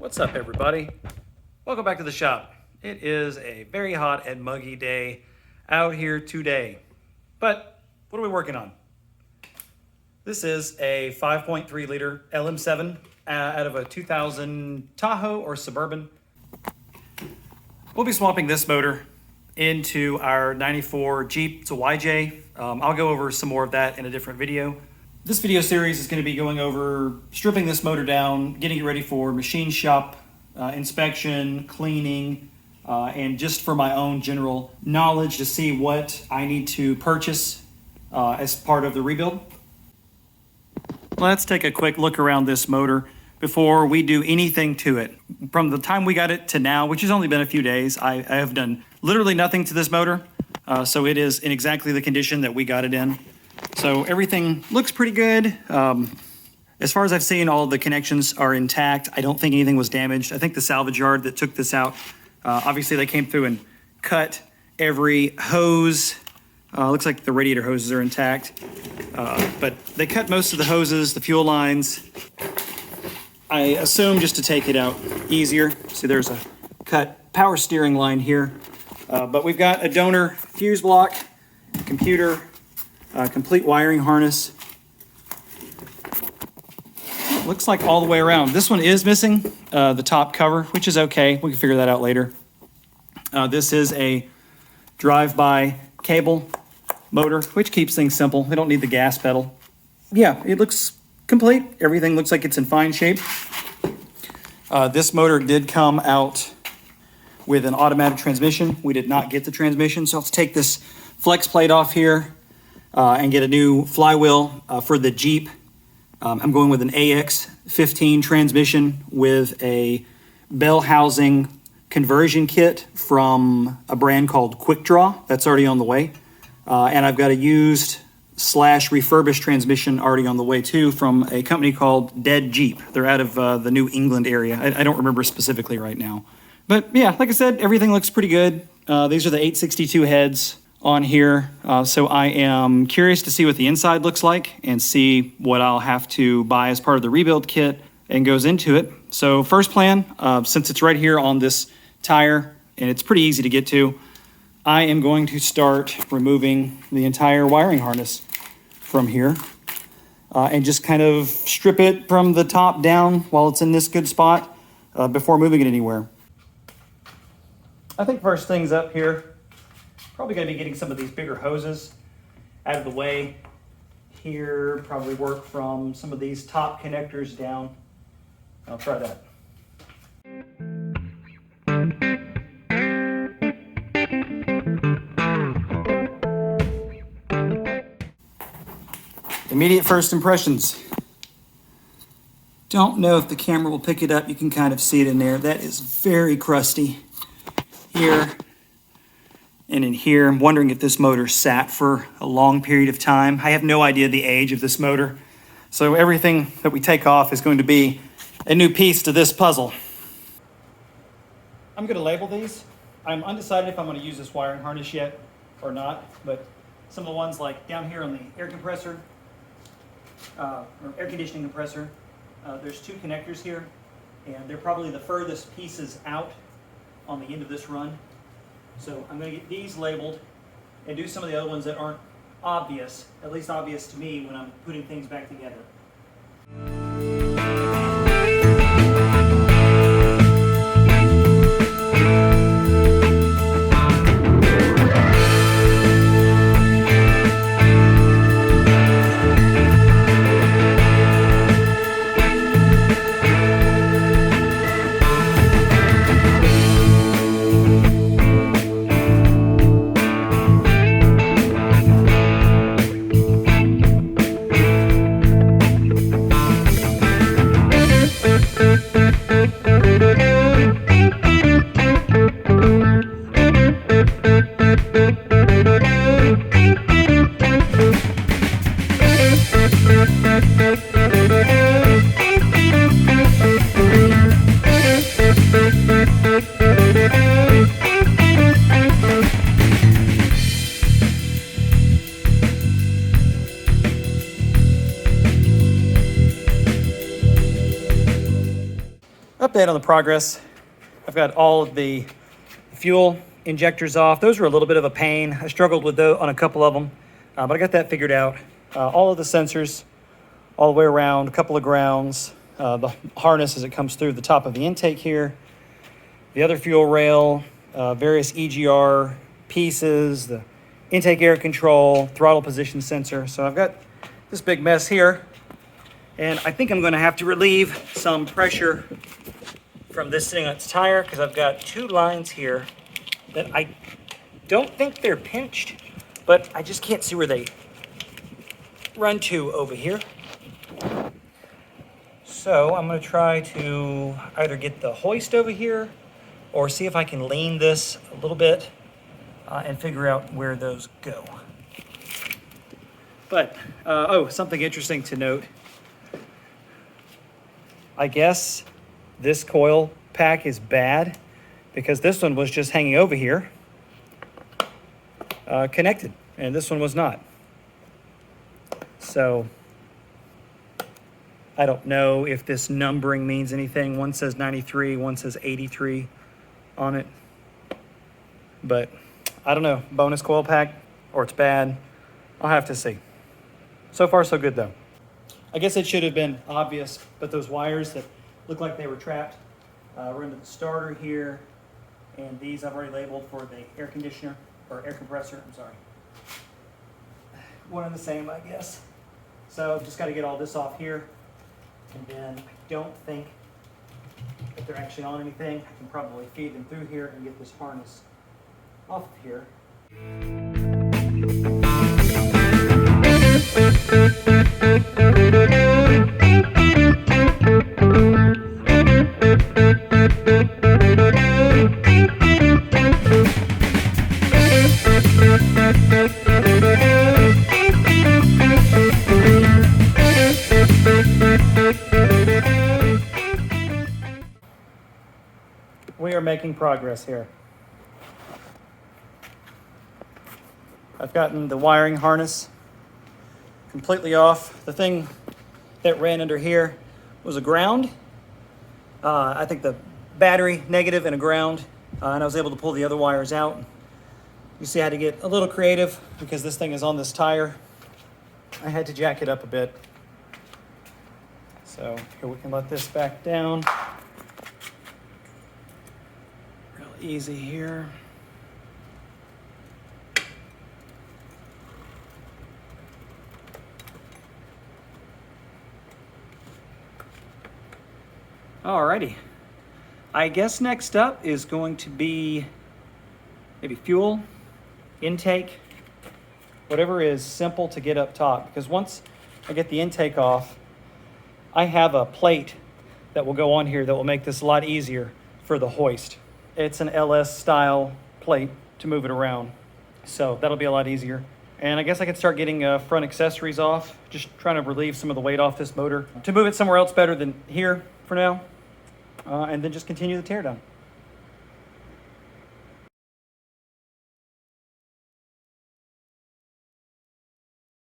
What's up, everybody? Welcome back to the shop. It is a very hot and muggy day out here today. But what are we working on? This is a 5.3 liter LM7 out of a 2000 Tahoe or Suburban. We'll be swapping this motor into our 94 Jeep. It's a YJ. I'll go over some more of that in a different video. This video series is going to be going over stripping this motor down, getting it ready for machine shop inspection, cleaning, and just for my own general knowledge to see what I need to purchase as part of the rebuild. Let's take a quick look around this motor before we do anything to it. From the time we got it to now, which has only been a few days, I have done literally nothing to this motor. So it is in exactly the condition that we got it in. So everything looks pretty good. As far as I've seen, all the connections are intact. I don't think anything was damaged. I think the salvage yard that took this out, obviously they came through and cut every hose. Looks like the radiator hoses are intact. But they cut most of the hoses, the fuel lines. I assume just to take it out easier. See, there's a cut power steering line here. But we've got a donor fuse block, computer, complete wiring harness. Looks like all the way around. This one is missing the top cover, which is okay. We can figure that out later. This is a drive-by cable motor, which keeps things simple. We don't need the gas pedal. Yeah, it looks complete. Everything looks like it's in fine shape. This motor did come out with an automatic transmission. We did not get the transmission, so let's take this flex plate off here and get a new flywheel for the Jeep. I'm going with an AX15 transmission with a bell housing conversion kit from a brand called Quick Draw. That's already on the way. And I've got a used / refurbished transmission already on the way too from a company called Dead Jeep. They're out of the New England area. I don't remember specifically right now. But yeah, like I said, everything looks pretty good. These are the 862 heads on here. So I am curious to see what the inside looks like and see what I'll have to buy as part of the rebuild kit and goes into it. So first plan, since it's right here on this tire and it's pretty easy to get to, I am going to start removing the entire wiring harness from here and just kind of strip it from the top down while it's in this good spot before moving it anywhere. I think first things up here, probably going to be getting some of these bigger hoses out of the way. Here, probably work from some of these top connectors down. I'll try that. Immediate first impressions. Don't know if the camera will pick it up. You can kind of see it in there. That is very crusty. Here and in here. I'm wondering if this motor sat for a long period of time. I have no idea the age of this motor. So everything that we take off is going to be a new piece to this puzzle. I'm going to label these. I'm undecided if I'm going to use this wiring harness yet or not, but some of the ones like down here on the air compressor, or air conditioning compressor, there's two connectors here, and they're probably the furthest pieces out on the end of this run. So I'm going to get these labeled and do some of the other ones that aren't obvious, at least obvious to me when I'm putting things back together. Update on the progress. I've got all of the fuel injectors off. Those were a little bit of a pain. I struggled with those on a couple of them, but I got that figured out. All of the sensors all the way around, a couple of grounds, the harness as it comes through the top of the intake here, the other fuel rail, various EGR pieces, the intake air control, throttle position sensor. So I've got this big mess here, and I think I'm going to have to relieve some pressure from this sitting on its tire, because I've got two lines here that I don't think they're pinched, but I just can't see where they run to over here. So I'm going to try to either get the hoist over here or see if I can lean this a little bit and figure out where those go. But, oh, something interesting to note. I guess this coil pack is bad because this one was just hanging over here, connected, and this one was not. So I don't know if this numbering means anything. One says 93, one says 83 on it. But I don't know, bonus coil pack or it's bad. I'll have to see. So far so good though. I guess it should have been obvious, but those wires that look like they were trapped were into the starter here, and these I've already labeled for the air conditioner, or air compressor, I'm sorry. One and the same, I guess. So just got to get all this off here, and then I don't think that they're actually on anything. I can probably feed them through here and get this harness off of here. We are making progress here. I've gotten the wiring harness completely off. The thing that ran under here was a ground. I think the battery negative and a ground, and I was able to pull the other wires out. You see I had to get a little creative because this thing is on this tire. I had to jack it up a bit. So here we can let this back down. Real easy here. Alrighty. I guess next up is going to be maybe fuel, intake, whatever is simple to get up top. Because once I get the intake off, I have a plate that will go on here that will make this a lot easier for the hoist. It's an LS style plate to move it around. So that'll be a lot easier. And I guess I could start getting front accessories off, just trying to relieve some of the weight off this motor to move it somewhere else better than here for now. And then just continue the teardown.